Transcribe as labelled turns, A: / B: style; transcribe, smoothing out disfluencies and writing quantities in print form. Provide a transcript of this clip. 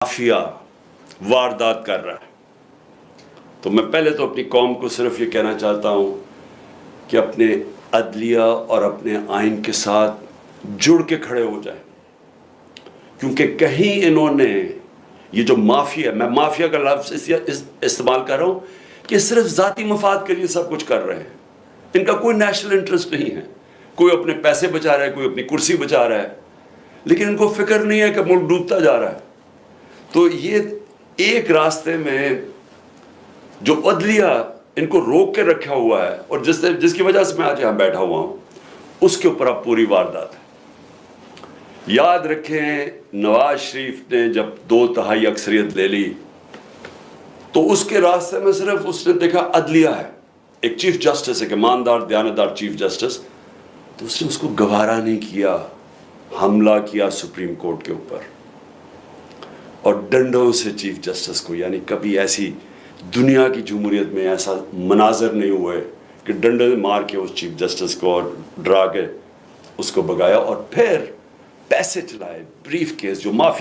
A: Mafia واردات کر رہا ہے. تو میں پہلے تو اپنی قوم کو صرف یہ کہنا چاہتا ہوں کہ اپنے عدلیہ اور اپنے آئین کے ساتھ جڑ کے کھڑے ہو جائیں، کیونکہ کہیں انہوں نے یہ جو مافیا، میں مافیا کا لفظ استعمال کر رہا ہوں کہ صرف ذاتی مفاد کے لیے سب کچھ کر رہے ہیں. ان کا کوئی نیشنل انٹرسٹ نہیں ہے. کوئی اپنے پیسے بچا رہا ہے، کوئی اپنی کرسی بچا رہا ہے، لیکن ان کو فکر نہیں ہے کہ ملک ڈوبتا جا رہا ہے. تو یہ ایک راستے میں جو عدلیہ ان کو روک کے رکھا ہوا ہے اور جس کی وجہ سے میں آج یہاں بیٹھا ہوا ہوں، اس کے اوپر اب پوری واردات ہے. یاد رکھیں، نواز شریف نے جب 2/3 اکثریت لے لی تو اس کے راستے میں صرف اس نے دیکھا عدلیہ ہے، ایک چیف جسٹس، ایک ایماندار دیانتدار چیف جسٹس، تو اس نے اس کو گوارا نہیں کیا، حملہ کیا سپریم کورٹ کے اوپر اور ڈنڈوں سے چیف جسٹس کو. یعنی کبھی ایسی دنیا کی جمہوریت میں ایسا مناظر نہیں ہوئے کہ ڈنڈے مار کے اس چیف جسٹس کو اور ڈرا کے اس کو بگایا، اور پھر پیسے چلائے، بریف کیس جو مافیا